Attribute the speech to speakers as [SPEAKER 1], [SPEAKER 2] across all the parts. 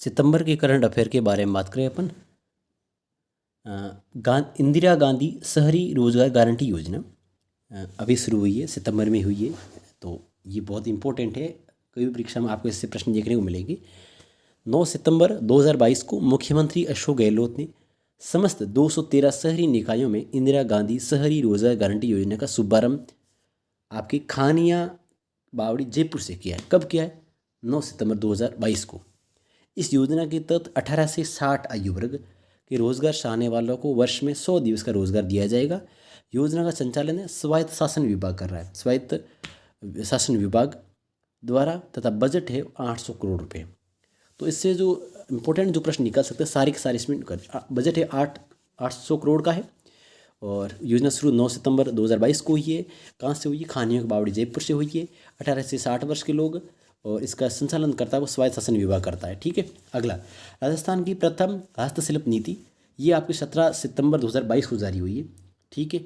[SPEAKER 1] सितंबर के current affair के बारे में बात करें अपन। इंदिरा गांधी शहरी रोजगार गारंटी योजना अभी शुरू हुई है, सितंबर में हुई है। तो ये बहुत इंपॉर्टेंट है, कई भी परीक्षा में आपको इससे प्रश्न देखने को मिलेंगे। 9 सितंबर 2022 को मुख्यमंत्री अशोक गहलोत ने समस्त 213 शहरी निकायों में इंदिरा गांधी शहरी रोजगार गारंटी योजना का शुभारंभ आपके खानिया बावड़ी जयपुर से किया है। कब किया है? 9 सितंबर 2022 को। इस योजना के तहत 18 से 60 आयु वर्ग के रोजगार चाहने वालों को वर्ष में 100 दिवस का रोजगार दिया जाएगा। योजना का संचालन है स्वायत्त शासन विभाग कर रहा है, स्वायत्त शासन विभाग द्वारा, तथा बजट है 800 करोड़ रुपए। तो इससे जो इम्पोर्टेंट जो प्रश्न निकल सकते हैं सारे के सारे इसमें कर, बजट है 800 करोड़ का है। और योजना शुरू 9 सितंबर 2022 को हुई है। कहाँ से हुई है? खानियों की बावड़ी जयपुर से हुई है। 18 से 60 वर्ष के लोग, और इसका संचालन करता है वो स्वायत्त शासन विभाग करता है। ठीक है। अगला, राजस्थान की प्रथम हस्तशिल्प नीति, ये आपकी 17 सितंबर 2022 को जारी हुई है। ठीक है।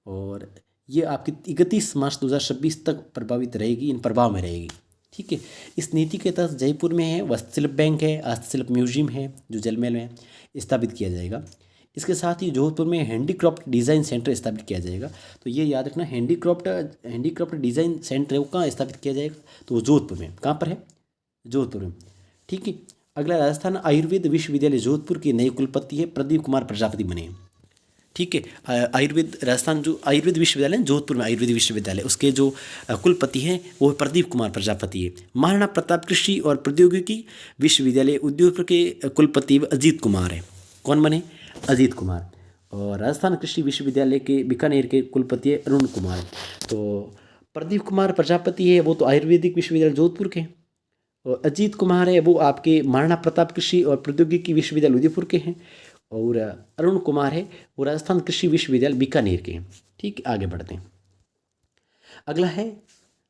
[SPEAKER 1] और ये आपकी 31 मार्च 2026 तक प्रभावित रहेगी, इन प्रभाव में रहेगी। ठीक है। इस नीति के तहत जयपुर में है वस्त्रशिल्प बैंक है, हस्तशिल्प म्यूजियम है जो जलमहल में स्थापित किया जाएगा। इसके साथ ही जोधपुर में हैंडीक्राफ्ट डिज़ाइन सेंटर स्थापित किया जाएगा। तो ये याद रखना, हैंडीक्राफ्ट डिज़ाइन सेंटर है वो कहाँ स्थापित किया जाएगा? तो वो जोधपुर में। कहाँ पर है? जोधपुर में। ठीक है। अगला, राजस्थान आयुर्वेद विश्वविद्यालय जोधपुर के नए कुलपति है प्रदीप कुमार प्रजापति बने हैं। ठीक है। आयुर्वेद राजस्थान जो आयुर्वेद विश्वविद्यालय है जोधपुर में, आयुर्वेद विश्वविद्यालय, उसके जो कुलपति हैं वो प्रदीप कुमार प्रजापति है। महाराणा प्रताप कृषि और प्रौद्योगिकी विश्वविद्यालय उदयपुर के कुलपति अजीत कुमार है। कौन बने? अजीत कुमार। और राजस्थान कृषि विश्वविद्यालय के बीकानेर के कुलपति है अरुण कुमार। तो प्रदीप कुमार प्रजापति है वो तो आयुर्वेदिक विश्वविद्यालय जोधपुर के, और अजीत कुमार है वो आपके महाराणा प्रताप कृषि और प्रौद्योगिकी विश्वविद्यालय उदयपुर के हैं, और अरुण कुमार है वो राजस्थान कृषि विश्वविद्यालय बीकानेर के हैं। ठीक, आगे बढ़ते हैं। अगला है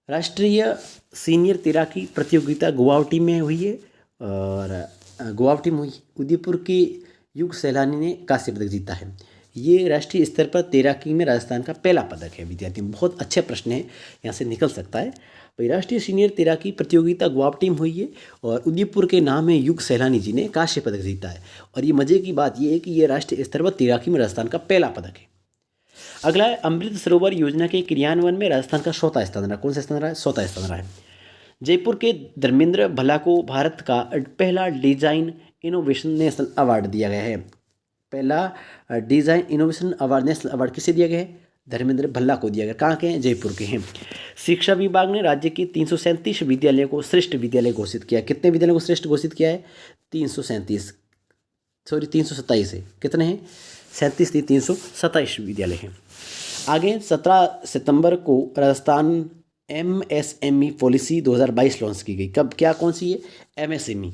[SPEAKER 1] राष्ट्रीय सीनियर तैराकी प्रतियोगिता गुवाहाटी में हुई है, और गुवाहाटी में हुई। उदयपुर के युग सैलानी ने कांस्य पदक जीता है। ये राष्ट्रीय स्तर पर तैराकी में राजस्थान का पहला पदक है। विद्यार्थी, बहुत अच्छे प्रश्न है, यहाँ से निकल सकता है भाई। राष्ट्रीय सीनियर तैराकी प्रतियोगिता गुवाहाटी में हुई है, और उदयपुर के नाम है युग सैलानी जी ने कांस्य पदक जीता है। और ये मजे की बात ये है कि ये राष्ट्रीय स्तर पर तैराकी में राजस्थान का पहला पदक है। अगला है अमृत सरोवर योजना के क्रियान्वयन में राजस्थान का 4था स्थान रहा। कौन सा स्थान रहा है? 4था स्थान रहा है। जयपुर के धर्मेंद्र भल्ला को भारत का पहला डिजाइन इनोवेशन नेशनल अवार्ड दिया गया है। पहला design innovation award, national award किसे दिया गया है? धर्मेंद्र भल्ला को दिया गया। कहाँ के हैं? जयपुर के हैं। शिक्षा विभाग ने राज्य के 337 विद्यालयों को श्रेष्ठ विद्यालय घोषित किया। कितने विद्यालयों को श्रेष्ठ घोषित किया है? 327 है। कितने हैं? 37 थी, 327 विद्यालय हैं। आगे 17 सितंबर को राजस्थान MSME पॉलिसी 2022 लॉन्च की गई। कब? क्या? कौन सी है? MSME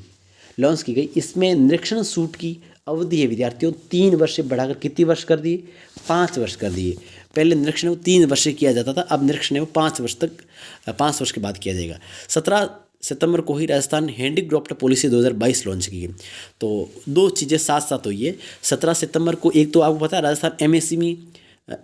[SPEAKER 1] लॉन्च की गई। इसमें निरीक्षण सूट की अवधि है विद्यार्थियों 3 वर्ष से बढ़ाकर कितनी वर्ष कर दिए? 5 वर्ष कर दिए। पहले निरीक्षण वो 3 वर्ष से किया जाता था, अब निरीक्षण वो 5 वर्ष तक, 5 वर्ष के बाद किया जाएगा। 17 सितंबर को ही राजस्थान हैंडीक्राफ्ट पॉलिसी 2022 लॉन्च की गई। तो दो चीज़ें साथ साथ हुई है। 17 सितंबर को एक तो आपको पता है राजस्थान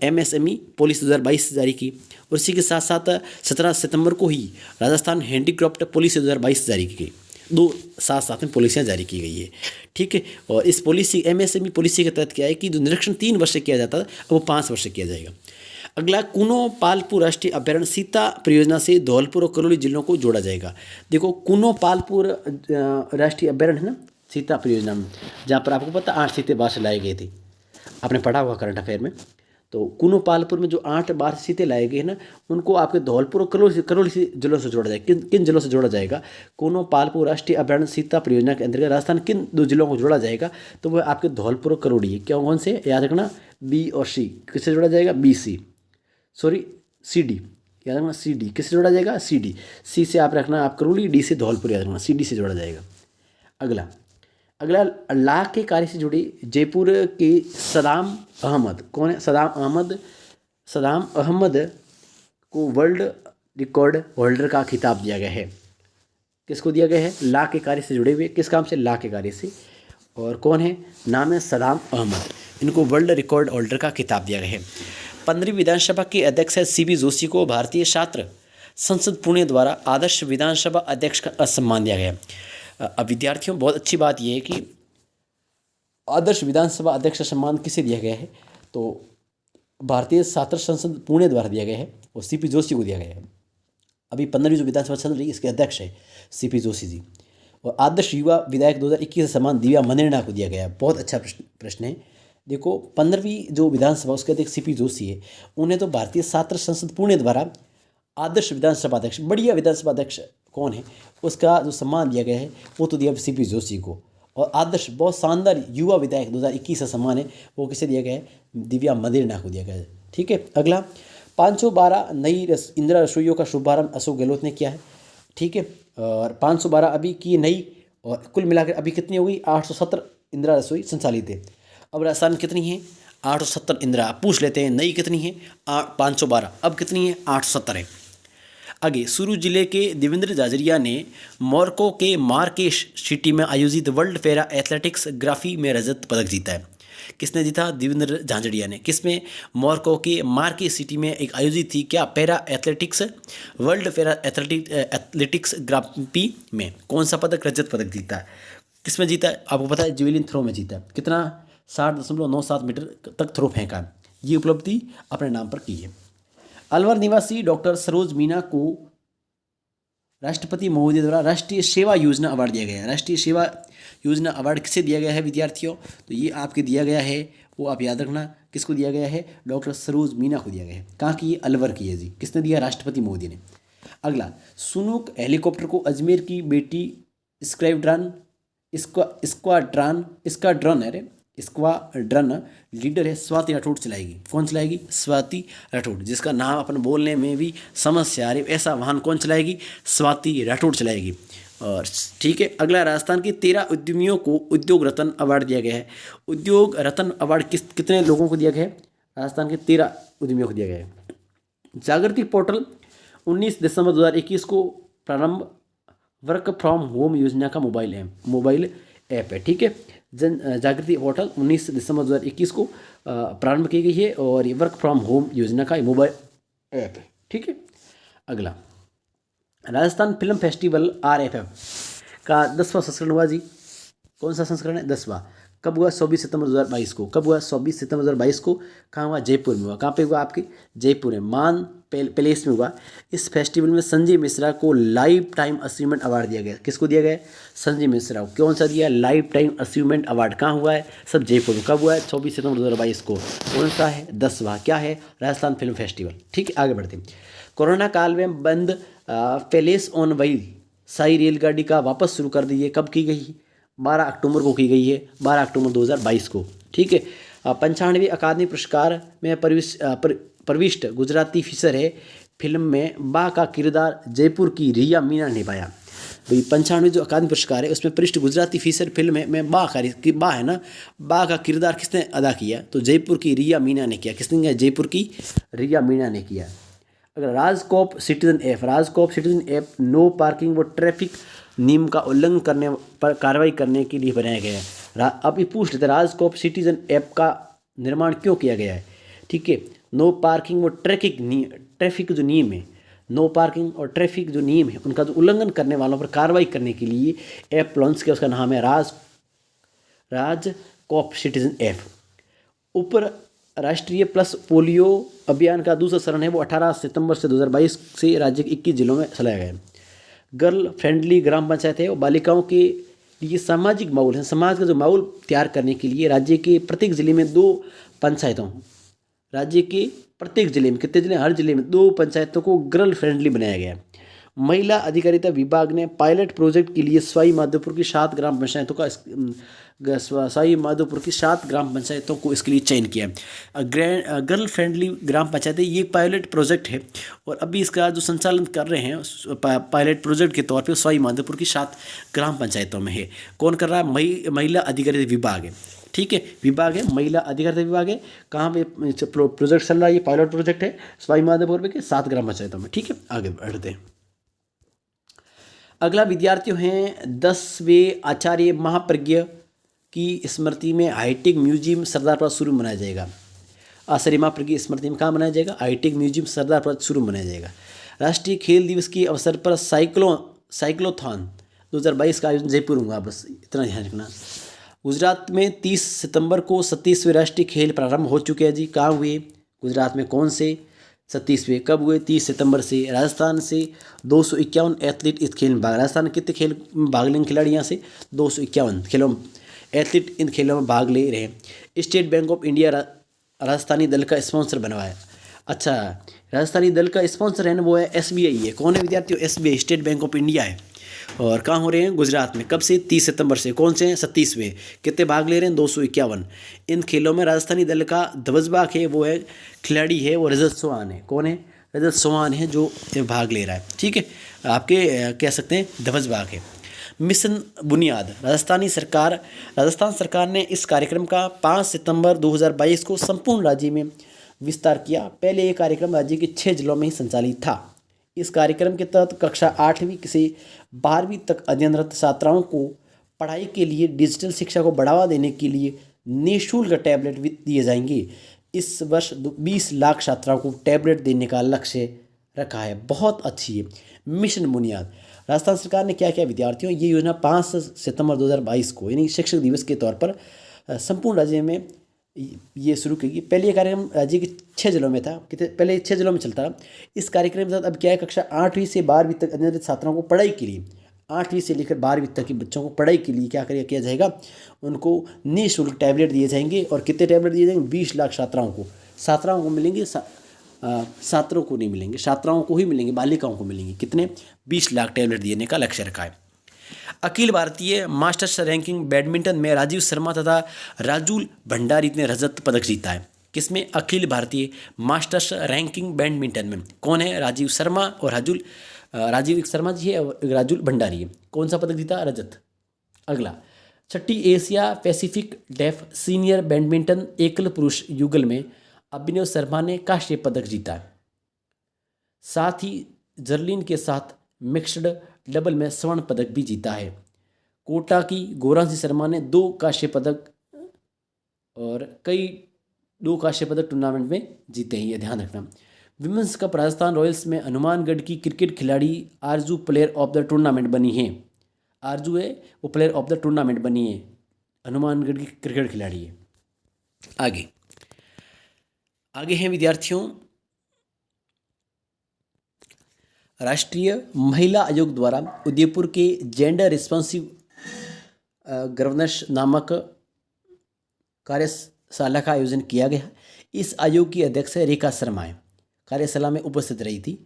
[SPEAKER 1] MSME पॉलिसी 2022 जारी की, और इसी के साथ साथ 17 सितंबर को ही राजस्थान हैंडीक्राफ्ट पॉलिसी 2022 जारी की गई। दो साथ साथ में पॉलिसियाँ जारी की गई है। ठीक है। और इस पॉलिसी MSME पॉलिसी के तहत क्या है कि जो निरीक्षण 3 वर्ष से किया जाता था वो 5 वर्ष से किया जाएगा। अगला, कुनो पालपुर राष्ट्रीय अभ्यारण्य सीता परियोजना से धौलपुर और करौली जिलों को जोड़ा जाएगा। देखो, कुनो पालपुर राष्ट्रीय अभ्यारण्य है ना, सीता परियोजना में, जहाँ पर आपको पता 8 चीते बाहर से लाए गए थे, आपने पढ़ा हुआ करंट अफेयर में। तो कुनो पालपुर में जो 8 बाहर चीते लाए गए हैं ना, उनको आपके धौलपुर और करौली जिलों से जोड़ा जाएगा। किन जिलों से जोड़ा जाएगा? कुनो पालपुर राष्ट्रीय अभ्यारण्य सीता परियोजना के अंतर्गत राजस्थान किन 2 जिलों को जोड़ा जाएगा? तो वह आपके धौलपुर और करौली है। क्या? कौन से? याद रखना, B और C। किससे जोड़ा जाएगा? CD याद रखना, CD किससे जोड़ा जाएगा? CD। C से आप रखना आप करौली, D से धौलपुर याद रखना, CD से जोड़ा जाएगा। अगला ला के कार्य से जुड़ी जयपुर के सदाम अहमद। कौन है? सदाम अहमद को वर्ल्ड रिकॉर्ड होल्डर का खिताब दिया गया है। किसको दिया गया है? ला के कार्य से जुड़े हुए। किस काम से? ला के कार्य से। और कौन है? नाम है सदाम अहमद। इनको वर्ल्ड रिकॉर्ड होल्डर का खिताब दिया गया है। 15वीं विधानसभा के अध्यक्ष है CB जोशी को भारतीय छात्र संसद पुणे द्वारा आदर्श विधानसभा अध्यक्ष का सम्मान दिया गया। अब विद्यार्थियों, बहुत अच्छी बात यह है कि आदर्श विधानसभा अध्यक्ष का सम्मान किसे दिया गया है, तो भारतीय छात्र संसद पुणे द्वारा दिया गया है और सीपी जोशी को दिया गया है। अभी 15वीं जो विधानसभा चल रही है इसके अध्यक्ष है सीपी जोशी जी। और आदर्श युवा विधायक 2021 का सम्मान दिव्या मनेरना को दिया गया है। बहुत अच्छा प्रश्न है। देखो, 15वीं जो विधानसभा उसके अध्यक्ष सीपी जोशी है, उन्हें तो भारतीय छात्र संसद पुणे द्वारा आदर्श विधानसभा अध्यक्ष, बढ़िया विधानसभा अध्यक्ष कौन है, उसका जो सम्मान दिया गया है वो तो दिया सीपी जोशी को। और आदर्श बहुत शानदार युवा विधायक 2021 का सम्मान है वो किसे दिया गया है, दिव्या मदेरना को दिया गया है। ठीक है। अगला, 512 नई इंदिरा रसोइयों का शुभारंभ अशोक गहलोत ने किया है। ठीक है। और 512 अभी की नई, और कुल मिलाकर अभी कितनी हो गई, 870 इंदिरा रसोई संचालित है। अब राजस्थान में कितनी है, 870 इंदिरा। पूछ लेते हैं नई कितनी है, 512। अब कितनी है, 870 है। आगे, सुरू जिले के देवेंद्र जाजरिया ने मोरक्को के मार्केश सिटी में आयोजित वर्ल्ड पैरा एथलेटिक्स ग्राफी में रजत पदक जीता है। किसने जीता, देवेंद्र झांझड़िया ने। किसमें, मोरक्को के मार्केश सिटी में एक आयोजित थी क्या, para athletics, world para athletics graphy में कौन सा पदक, रजत पदक जीता है। किसमें जीता है, आपको पता है, जेवलिन थ्रो में जीता है। कितना, 60.97 मीटर तक थ्रो फेंका है। ये उपलब्धि अपने नाम पर की है। अलवर निवासी डॉक्टर सरोज मीना को राष्ट्रपति महोदय द्वारा राष्ट्रीय सेवा योजना अवार्ड दिया गया है। राष्ट्रीय सेवा योजना अवार्ड किसे दिया गया है विद्यार्थियों, तो ये आपके दिया गया है, वो आप याद रखना, किसको दिया गया है, डॉक्टर सरोज मीना को दिया गया है। कहाँ की, ये अलवर की है जी। किसने दिया, राष्ट्रपति महोदय ने। अगला, सुनुक हेलीकॉप्टर को अजमेर की बेटी स्क्वाड्रन लीडर है स्वाति राठौड़ चलाएगी। कौन चलाएगी, स्वाति राठौड़, जिसका नाम अपन बोलने में भी समस्या आ रही, ऐसा वाहन कौन चलाएगी, स्वाति राठौड़ चलाएगी। और ठीक है। अगला, राजस्थान के 13 उद्यमियों को उद्योग रत्न अवार्ड दिया गया है। उद्योग रत्न अवार्ड कितने लोगों को दिया गया है, राजस्थान के 13 उद्यमियों को दिया गया है। जागृति पोर्टल 19 दिसंबर 2021 को प्रारंभ वर्क फ्रॉम होम योजना का मोबाइल ऐप है। ठीक है। जागृति पोर्टल 19 दिसंबर 2021 को प्रारंभ की गई है और ये वर्क फ्रॉम होम योजना का मोबाइल ऐप है। ठीक है। अगला, राजस्थान फिल्म फेस्टिवल RFF का 10वां संस्करण हुआ जी। कौन सा संस्करण है, 10वां। कब हुआ, 24 सितंबर 2022 को। कब हुआ, 24 सितंबर 2022 को। कहाँ हुआ, जयपुर में हुआ। कहाँ पे हुआ, आपके जयपुर में मान पैलेस में हुआ। इस फेस्टिवल में संजय मिश्रा को लाइफ टाइम अचीवमेंट अवार्ड दिया गया। किसको दिया गया, संजय मिश्रा को। कौन सा दिया, लाइफ टाइम अचीवमेंट अवार्ड। कहाँ हुआ है, सब जयपुर में। कब हुआ है, 24 सितंबर 2022 को। कौन सा है, 10वां। क्या है, राजस्थान फिल्म फेस्टिवल। ठीक है। आगे बढ़ते हैं। कोरोना काल में बंद पैलेस ऑन व्हील साई रेलगाड़ी का वापस शुरू कर दी है। कब की गई, 12 अक्टूबर को की गई है, 12 अक्टूबर 2022 को। ठीक है। 95वें अकादमी पुरस्कार में प्रविष्ट गुजराती फिशर है। फिल्म में बा का किरदार जयपुर की रिया मीना ने निभाया। भाई 95वें जो अकादमी पुरस्कार है उसमें प्रविष्ट गुजराती फिशर फिल्म में बा है ना, बा का किरदार किसने अदा किया, तो जयपुर की रिया मीना ने किया। किसने किया, जयपुर की रिया मीना ने किया। अगर RajCop citizen app no parking व ट्रैफिक नियम का उल्लंघन करने पर कार्रवाई करने के लिए बनाया गया है। अब ये पूछ लेते, राजकोप सिटीजन ऐप का निर्माण क्यों किया गया है। ठीक है। नो पार्किंग व ट्रैफिक जो नियम है, नो पार्किंग और ट्रैफिक जो नियम है उनका जो उल्लंघन करने वालों पर कार्रवाई करने के लिए ऐप लॉन्च किया। उसका नाम है राजकोप सिटीजन ऐप। ऊपर राष्ट्रीय प्लस पोलियो अभियान का दूसरा चरण है वो 18 सितंबर से 2022 से राज्य के 21 जिलों में चलाया गया है। गर्ल फ्रेंडली ग्राम पंचायत है वो बालिकाओं के लिए सामाजिक माहौल है, समाज का जो माहौल तैयार करने के लिए राज्य के प्रत्येक जिले में 2 पंचायतों, राज्य के प्रत्येक जिले में, कितने जिले, हर जिले में 2 पंचायतों को गर्ल फ्रेंडली बनाया गया है। महिला अधिकारिता विभाग ने पायलट प्रोजेक्ट के लिए सवाई माधोपुर की 7 ग्राम पंचायतों को इसके लिए चयन किया है। गर्ल फ्रेंडली ग्राम पंचायतें ये पायलट प्रोजेक्ट है और अभी इसका जो संचालन कर रहे हैं पायलट प्रोजेक्ट के तौर पे सवाई माधोपुर की 7 ग्राम पंचायतों में है। कौन कर रहा है, महिला अधिकारिता विभाग है। ठीक है, विभाग है, महिला अधिकारिता विभाग है। कहाँ पे प्रोजेक्ट चल रहा है, ये पायलट प्रोजेक्ट है सवाई माधोपुर के 7 ग्राम पंचायतों में। ठीक है, आगे बढ़ते हैं। अगला विद्यार्थियों हैं 10वें आचार्य महाप्रज्ञ की स्मृति में हाईटेक म्यूजियम सरदार पार्क शुरू मनाया जाएगा। आचार्य महाप्रज्ञ की स्मृति में कहाँ मनाया जाएगा, हाईटेक म्यूजियम सरदार पार्क शुरू मनाया जाएगा। राष्ट्रीय खेल दिवस के अवसर पर साइक्लोथॉन 2022 का आयोजन जयपुर होगा, बस इतना ध्यान रखना। गुजरात में 30 सितंबर को 37वें राष्ट्रीय खेल प्रारंभ हो चुके हैं जी। कहाँ हुए? गुजरात में। कौन से? 37वें। कब हुए? 30 सितंबर से। राजस्थान से 251 एथलीट इस खेल में भाग। राजस्थान कितने खेल में भाग लेंगे खिलाड़ी? यहाँ से 251 खेलों में एथलीट इन खेलों में भाग ले रहे हैं। State bank of India Rajasthani दल का स्पॉन्सर बनवा है। अच्छा, राजस्थानी दल का स्पॉन्सर है ना, वो है SBI है। कौन है विद्यार्थियों? SBI, state bank of India है। और कहाँ हो रहे हैं? गुजरात में। कब से? 30 सितंबर से। कौन से हैं? 37वें। कितने भाग ले रहे हैं? 251। इन खेलों में राजस्थानी दल का ध्वजबाग है, वो है खिलाड़ी है, वो रजत चौहान है। कौन है? रजत चौहान है जो भाग ले रहा है। ठीक है, आपके कह सकते हैं ध्वजबाग है। मिशन बुनियाद। राजस्थान सरकार ने इस कार्यक्रम का 5 सितंबर 2022 को संपूर्ण राज्य में विस्तार किया। पहले ये कार्यक्रम राज्य के 6 जिलों में ही संचालित था। इस कार्यक्रम के तहत कक्षा 8वीं से 12वीं तक अध्ययनरत छात्राओं को पढ़ाई के लिए डिजिटल शिक्षा को बढ़ावा देने के लिए निःशुल्क टैबलेट भी दिए जाएंगे। इस वर्ष 20 लाख छात्राओं को टैबलेट देने का लक्ष्य रखा है। बहुत अच्छी है। मिशन बुनियाद। राजस्थान सरकार ने क्या किया विद्यार्थियों? ये योजना 5 सितंबर 2022 को यानी शिक्षक दिवस के तौर पर संपूर्ण राज्य में ये शुरू की। पहले ये कार्यक्रम राज्य के 6 जिलों में था। कितने? पहले 6 जिलों में चलता था। इस कार्यक्रम के साथ अब क्या है, कक्षा 8वीं से 12वीं तक अध्ययनरत छात्रों को पढ़ाई के लिए, 8वीं से लेकर 12वीं तक के बच्चों को पढ़ाई के लिए क्या किया जाएगा? उनको निःशुल्क टैबलेट दिए जाएंगे। और कितने टैबलेट दिए जाएंगे? 20 लाख छात्राओं को मिलेंगे। छात्रों को नहीं मिलेंगे, छात्राओं को ही मिलेंगे, बालिकाओं को मिलेंगे। कितने? 20 लाख टैबलेट देने का लक्ष्य रखा है। Akhil Bharatiya masters ranking badminton में राजीव शर्मा तथा राजुल भंडारी ने रजत पदक जीता है। किसमें? Akhil Bharatiya masters ranking badminton में। कौन है? राजीव शर्मा और राजीव शर्मा जी है और राजुल भंडारी है। कौन सा पदक जीता? रजत। अगला, 6ठी Asia Pacific deaf senior badminton एकल पुरुष युगल में अभिनव शर्मा ने कांस्य पदक जीता है। साथ ही जर्लिन के साथ मिक्स्ड डबल में स्वर्ण पदक भी जीता है। कोटा की गौरांशी शर्मा ने 2 कांस्य पदक और कई 2 कांस्य पदक टूर्नामेंट में जीते हैं, ये ध्यान रखना। विमेंस कप राजस्थान रॉयल्स में हनुमानगढ़ की क्रिकेट खिलाड़ी आरजू प्लेयर ऑफ द टूर्नामेंट बनी है। आरजू है वो प्लेयर ऑफ द टूर्नामेंट बनी है, हनुमानगढ़ की क्रिकेट खिलाड़ी है। आगे हैं विद्यार्थियों, राष्ट्रीय महिला आयोग द्वारा उदयपुर के जेंडर रिस्पॉन्सिव गवर्नेंस नामक कार्यशाला का आयोजन किया गया। इस आयोग की अध्यक्ष रेखा शर्मा है, कार्यशाला में उपस्थित रही थी।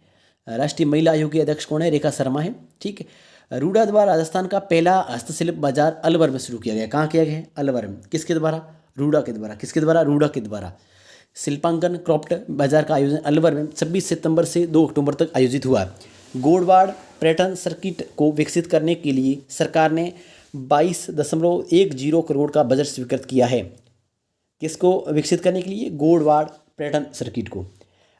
[SPEAKER 1] राष्ट्रीय महिला आयोग की अध्यक्ष कौन है? रेखा शर्मा है। ठीक है। रूडा द्वारा राजस्थान का पहला हस्तशिल्प बाजार अलवर में शुरू किया गया। कहाँ किया गया है? अलवर में। किसके द्वारा? रूडा के द्वारा। किसके द्वारा? रूडा के द्वारा। शिल्पांकन क्रॉफ्ट बाजार का आयोजन अलवर में 26 सितंबर से 2 अक्टूबर तक आयोजित हुआ। गोडवाड़ पर्यटन सर्किट को विकसित करने के लिए सरकार ने 22.10 करोड़ का बजट स्वीकृत किया है। किसको विकसित करने के लिए? गोडवाड़ पर्यटन सर्किट को।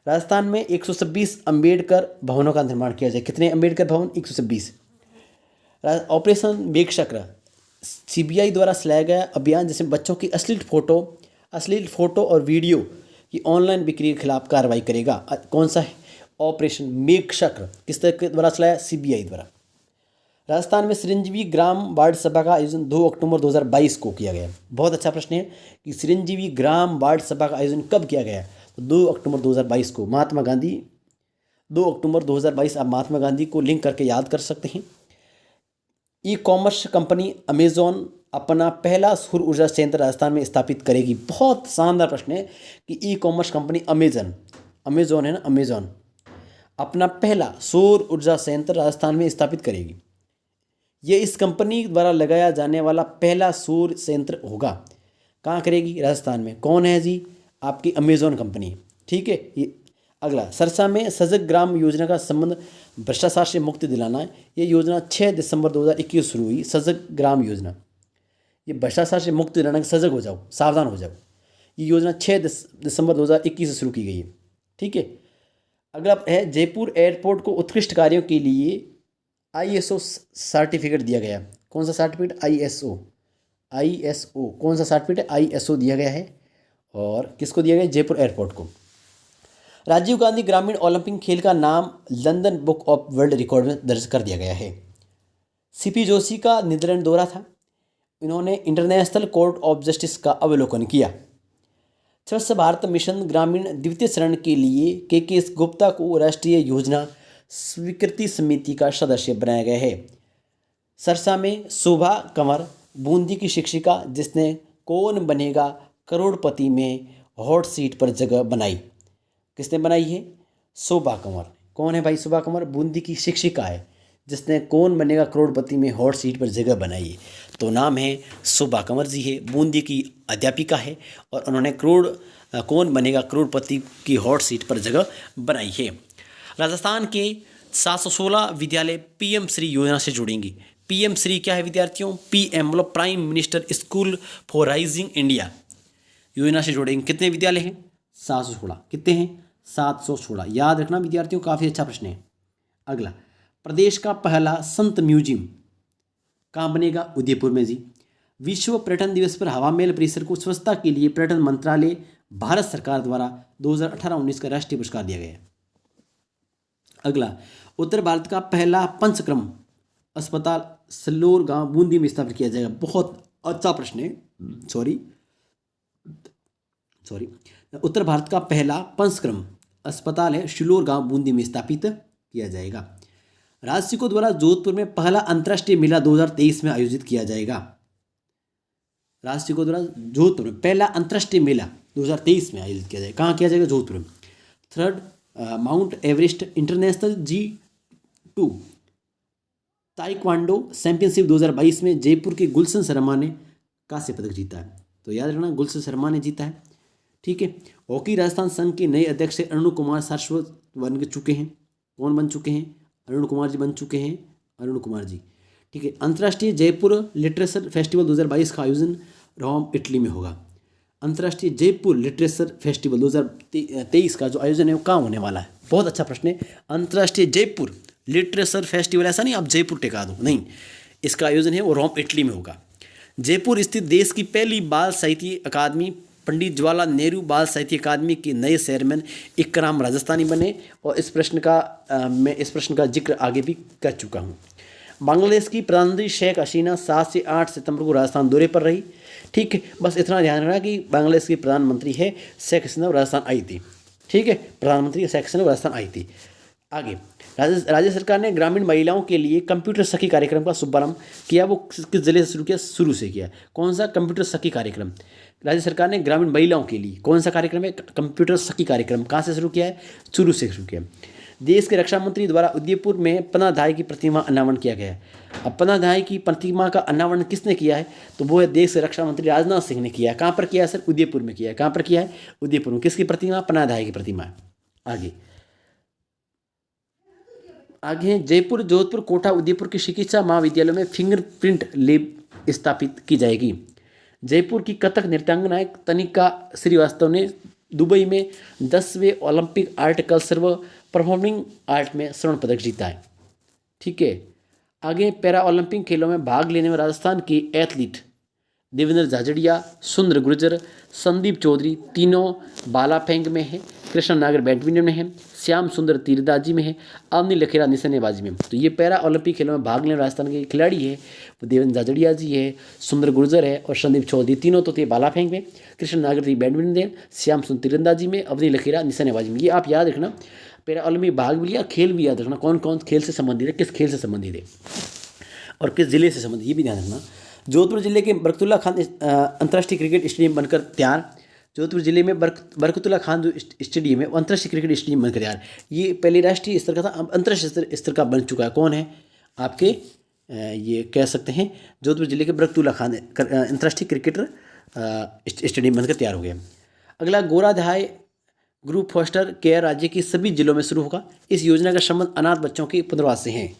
[SPEAKER 1] राजस्थान में 126 अम्बेडकर भवनों का निर्माण किया जाए। कितने अम्बेडकर भवन? 126। ऑपरेशन मेघचक्र CBI द्वारा चलाया गया अभियान जिसमें बच्चों की अश्लील फोटो और वीडियो की ऑनलाइन बिक्री के खिलाफ कार्रवाई करेगा। कौन सा है? ऑपरेशन मेघचक्र। किस तरह के द्वारा चलाया? CBI द्वारा। राजस्थान में चिरंजीवी ग्राम वार्ड सभा का आयोजन 2 अक्टूबर 2022 को किया गया। बहुत अच्छा प्रश्न है कि चिरंजीवी ग्राम वार्ड सभा का आयोजन कब किया गया? तो 2 अक्टूबर 2022 को। 2 अक्टूबर 2022 आप महात्मा गांधी को लिंक करके याद कर सकते हैं। ई-कॉमर्स कंपनी अमेजॉन अपना पहला सौर ऊर्जा संयंत्र राजस्थान में स्थापित करेगी। बहुत शानदार प्रश्न है कि ई-कॉमर्स कंपनी अमेजॉन है ना, अमेजॉन अपना पहला सौर ऊर्जा संयंत्र राजस्थान में स्थापित करेगी। ये इस कंपनी द्वारा लगाया जाने वाला पहला सौर संयंत्र होगा। कहाँ करेगी? राजस्थान में। कौन है जी? आपकी अमेजॉन कंपनी। ठीक है। ये अगला, सरसा में सजग ग्राम योजना का संबंध भ्रष्टाचार से मुक्ति दिलाना है। ये योजना 6 दिसंबर 2021 शुरू हुई। सजग ग्राम योजना, ये भ्रष्टाचार से मुक्ति दिलाना, सजग हो जाओ, सावधान हो जाओ। ये योजना 6 दिसंबर 2021 से शुरू की गई है। ठीक है। अगला है जयपुर एयरपोर्ट को उत्कृष्ट कार्यों के लिए ISO सर्टिफिकेट दिया गया। कौन सा सर्टिफिकेट? ISO। कौन सा सर्टिफिकेट है? ISO दिया गया है। और किसको दिया गया? जयपुर एयरपोर्ट को। राजीव गांधी ग्रामीण ओलंपिक खेल का नाम London book of world record में दर्ज कर दिया गया है। सीपी जोशी का नीदरलैंड दौरा था। इन्होंने इंटरनेशनल कोर्ट ऑफ जस्टिस का अवलोकन किया। स्वच्छ भारत मिशन ग्रामीण द्वितीय चरण के लिए के एस गुप्ता को राष्ट्रीय योजना स्वीकृति समिति का सदस्य बनाया गया है। सरसा में शोभा कंवर बूंदी की शिक्षिका जिसने कौन बनेगा करोड़पति में हॉट सीट पर जगह बनाई। किसने बनाई है? शोभा कंवर। कौन है भाई शोभा कंवर? बूंदी की शिक्षिका है जिसने कौन बनेगा करोड़पति में हॉट सीट पर जगह बनाई है। तो नाम है शोभा कंवर जी है, बूंदी की अध्यापिका है और उन्होंने कौन बनेगा करोड़पति की हॉट सीट पर जगह बनाई है। राजस्थान के 716 विद्यालय पीएम श्री योजना से जुड़ेंगे। पीएम श्री क्या है विद्यार्थियों? पीएम मतलब prime minister school for rising India योजना से जुड़ेंगे। कितने विद्यालय हैं? 716। कितने हैं? 716। याद रखना विद्यार्थियों, काफ़ी अच्छा प्रश्न है। अगला, प्रदेश का पहला संत म्यूजियम कहाँ बनेगा? उदयपुर में जी। विश्व पर्यटन दिवस पर हवा महल परिसर को स्वच्छता के लिए पर्यटन मंत्रालय भारत सरकार द्वारा 2018-19 का राष्ट्रीय पुरस्कार दिया गया है। अगला, उत्तर भारत का पहला पंचक्रम अस्पताल सल्लोर गांव बूंदी में स्थापित किया जाएगा। बहुत अच्छा प्रश्न है, सॉरी। उत्तर भारत का पहला पंचक्रम अस्पताल है शिलोर गांव बूंदी में स्थापित किया जाएगा। राजसिको द्वारा जोधपुर में पहला अंतर्राष्ट्रीय मेला 2023 में आयोजित किया जाएगा। राजसिको द्वारा जोधपुर में पहला अंतर्राष्ट्रीय मेला 2023 में आयोजित किया जाएगा। कहाँ किया जाएगा? जोधपुर में। Third, mount Everest international G2 taekwondo championship 2022 में जयपुर के गुलशन शर्मा ने कांस्य पदक जीता है। तो याद रखना, गुलशन शर्मा ने जीता है। ठीक है। हॉकी राजस्थान संघ के नए अध्यक्ष अरुण कुमार शाश्वत बन चुके हैं। कौन बन चुके हैं? अरुण कुमार जी बन चुके हैं। अरुण कुमार जी। ठीक है। अंतर्राष्ट्रीय जयपुर लिटरेचर फेस्टिवल 2022 का आयोजन रोम इटली में होगा। अंतर्राष्ट्रीय जयपुर लिटरेचर फेस्टिवल 2023 का जो आयोजन है वो कहाँ होने वाला है? बहुत अच्छा प्रश्न है। अंतर्राष्ट्रीय जयपुर लिटरेचर फेस्टिवल, ऐसा नहीं आप जयपुर टिका दो, नहीं, इसका आयोजन है वो रोम इटली में होगा। जयपुर स्थित देश की पहली बाल साहित्य अकादमी पंडित जवाहरलाल नेहरू बाल साहित्य अकादमी के नए चेयरमैन इकराम राजस्थानी बने। और इस प्रश्न का जिक्र आगे भी कर चुका हूँ। बांग्लादेश की प्रधानमंत्री शेख हसीना 7 से 8 सितंबर को राजस्थान दौरे पर रही। ठीक है, बस इतना ध्यान रखना कि बांग्लादेश की प्रधानमंत्री है शेख हसीना राजस्थान आई थी। ठीक है, प्रधानमंत्री शेख हसीना राजस्थान आई थी। आगे, राज्य सरकार ने ग्रामीण महिलाओं के लिए कंप्यूटर सखी कार्यक्रम का शुभारंभ किया। वो किस जिले से शुरू किया? शुरू से किया। कौन सा? कंप्यूटर सखी कार्यक्रम। राज्य सरकार ने ग्रामीण महिलाओं के लिए कौन सा कार्यक्रम है? कंप्यूटर सखी कार्यक्रम। कहाँ से शुरू किया है? शुरू से शुरू किया। देश के रक्षा मंत्री द्वारा उदयपुर में पन्नाधाय की प्रतिमा अनावरण किया गया है। अब पन्नाधाय की प्रतिमा का अनावरण किसने किया है? तो वो है देश के रक्षा मंत्री राजनाथ सिंह ने किया है। कहाँ पर किया है सर? उदयपुर में किया है। कहाँ पर किया है? उदयपुर में। किसकी प्रतिमा? पन्नाधाय की प्रतिमा। आगे जयपुर, जोधपुर, कोटा, उदयपुर की चिकित्सा महाविद्यालयों में फिंगरप्रिंट लैब स्थापित की जाएगी। जयपुर की कथक नृत्यांगना तनिका श्रीवास्तव ने दुबई में 10वें ओलंपिक आर्ट कल्चर व परफॉर्मिंग आर्ट में स्वर्ण पदक जीता है। ठीक है। आगे, पैरा ओलंपिक खेलों में भाग लेने में राजस्थान के एथलीट देवेंद्र झाझड़िया, सुंदर गुर्जर, संदीप चौधरी तीनों बाला फेंक में है। कृष्ण नागर बैडमिंटन में है। श्याम सुंदर तीरंदाजी में है। अवनी लखेरा निशानेबाजी में। तो ये पैरा ओलंपिक खेलों में भाग लेने राजस्थान के खिलाड़ी है वो देवेंद्र झाझड़िया जी है, सुंदर गुर्जर है और संदीप चौधरी। तीनों तो थे बाला फेंक में, कृष्ण नागर थी बैडमिंटन, श्याम सुंदर तीरंदाजी में, अवनी लखेरा निशानेबाजी में। ये आप याद रखना। पैरा ओलंपिक भाग भी लिया, खेल भी याद रखना, कौन कौन खेल से संबंधित है, किस खेल से संबंधित है और किस जिले से संबंधित, ये भी ध्यान रखना। जोधपुर जिले के बरकतुल्ला खान अंतर्राष्ट्रीय क्रिकेट स्टेडियम बनकर तैयार। जोधपुर जिले में बरकतुल्ला खान जो स्टेडियम है वो अंतर्राष्ट्रीय क्रिकेट स्टेडियम बनकर तैयार। ये पहले राष्ट्रीय स्तर का था, अब अंतर्राष्ट्रीय स्तर का बन चुका है। कौन है आपके? ये कह सकते हैं जोधपुर जिले के बरकतुल्ला खान अंतर्राष्ट्रीय क्रिकेट स्टेडियम बनकर तैयार हो गया। अगला, गोराध्याय ग्रुप फॉस्टर केयर राज्य की सभी जिलों में शुरू होगा। इस योजना का संबंध अनाथ बच्चों के पुनर्वास से है।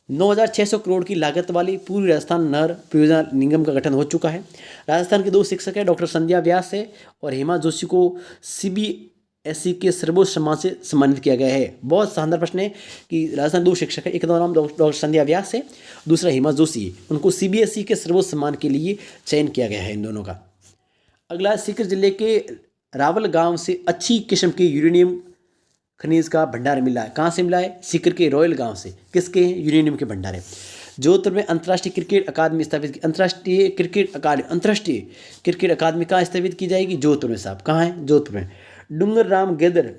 [SPEAKER 1] 9,600 करोड़ की लागत वाली पूर्वी राजस्थान नहर परियोजना निगम का गठन हो चुका है। राजस्थान के 2 शिक्षक हैं, डॉक्टर संध्या व्यास है और हेमा जोशी को CBSE के सर्वोच्च सम्मान से सम्मानित किया गया है। बहुत शानदार प्रश्न है कि राजस्थान 2 शिक्षक है, एक का नाम डॉक्टर संध्या व्यास है, दूसरा हेमा जोशी है। उनको CBSE के सर्वोच्च सम्मान के लिए चयन किया गया है इन दोनों का। अगला, सीकर जिले के रावल गाँव से अच्छी किस्म के यूरेनियम खनिज का भंडार मिला है। कहाँ से मिला है? सीकर के रॉयल गांव से। किसके? यूरेनियम के भंडार है। जोधपुर में अंतर्राष्ट्रीय क्रिकेट अकादमी स्थापित की, अंतर्राष्ट्रीय क्रिकेट अकादमी कहाँ स्थापित की जाएगी? जोधपुर में साहब। कहाँ है? जोधपुर में। डूंगर राम गैदर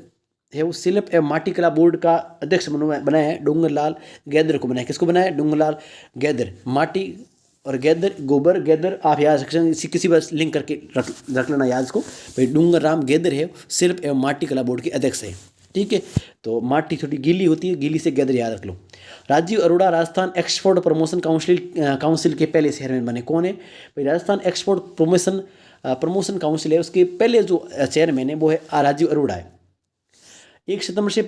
[SPEAKER 1] है वो शिल्प एवं माटी कला बोर्ड का अध्यक्ष बनाया है, डूंगर लाल गैदर को बनाया। किसको बनाया? डूंगर लाल गैदर। माटी और गैदर, गोबर गैदर, आप याद रख सकते, किसी बस लिंक करके रख लेना याद इसको भाई। डूंगर राम गैदर है शिल्प एवं माटी कला बोर्ड के अध्यक्ष है। ठीक है, तो माटी थोड़ी गीली होती है, गीली से गैदर याद रख लो। Rajeev Arora Rajasthan export promotion council के पहले चेयरमैन बने। कौन है भाई? राजस्थान एक्सपोर्ट प्रमोशन काउंसिल है, उसके पहले जो चेयरमैन है वो है राजीव अरोड़ा है। 1 सितंबर से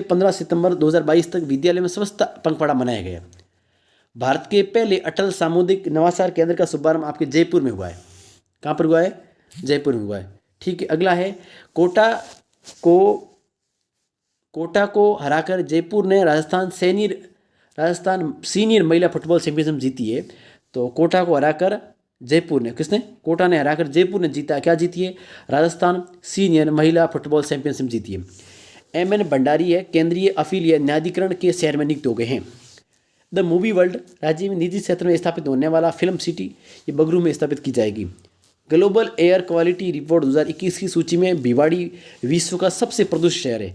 [SPEAKER 1] 15 सितंबर 2022 तक विद्यालय में स्वच्छता पखवाड़ा मनाया गया। भारत के पहले अटल सामुदायिक नवाचार केंद्र का शुभारंभ आपके जयपुर में हुआ है। कहाँ पर हुआ है? जयपुर में हुआ है। ठीक है, अगला है कोटा को हराकर जयपुर ने राजस्थान सीनियर महिला फुटबॉल चैंपियनशिप जीती है। तो कोटा को हराकर जयपुर ने, किसने? कोटा ने हराकर जयपुर ने जीता। क्या जीती है? राजस्थान सीनियर महिला फुटबॉल चैंपियनशिप जीती है। MN भंडारी है केंद्रीय अपील या न्यायाधिकरण के चेयरमैन नियुक्त हो गए हैं। द मूवी वर्ल्ड राज्य में निजी क्षेत्र में स्थापित होने वाला फिल्म सिटी ये बगरू में स्थापित की जाएगी। ग्लोबल एयर क्वालिटी रिपोर्ट 2021 की सूची में भिवाड़ी विश्व का सबसे प्रदूषित शहर है।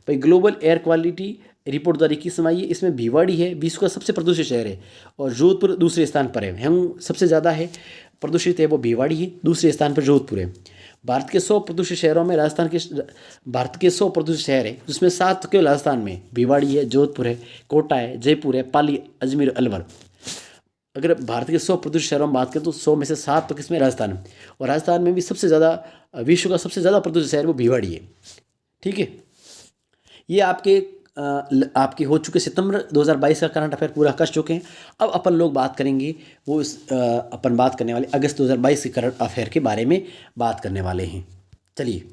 [SPEAKER 1] भाई ग्लोबल एयर क्वालिटी रिपोर्ट 2021 में आई है, इसमें भिवाड़ी है विश्व का सबसे प्रदूषित शहर है और जोधपुर दूसरे स्थान पर है। हम सबसे ज़्यादा है प्रदूषित है वो भिवाड़ी है, दूसरे स्थान पर जोधपुर है। भारत के 100 प्रदूषित शहरों में भारत के 100 प्रदूषित शहर है जिसमें 7 केवल राजस्थान में, भिवाड़ी है, जोधपुर है, कोटा है, जयपुर है, पाली, अजमेर, अलवर। अगर भारत के 100 प्रदूषित शहरों में बात करें तो 100 में से 7 तो किसमें? राजस्थान में। और राजस्थान में भी सबसे ज़्यादा विश्व का सबसे ज़्यादा प्रदूषित शहर वो भिवाड़ी है। ठीक है, ये आपके हो चुके सितंबर 2022 का करंट अफेयर पूरा कर चुके हैं। अब अपन लोग बात करेंगे अपन बात करने वाले अगस्त 2022 के करंट अफेयर के बारे में बात करने वाले हैं। चलिए।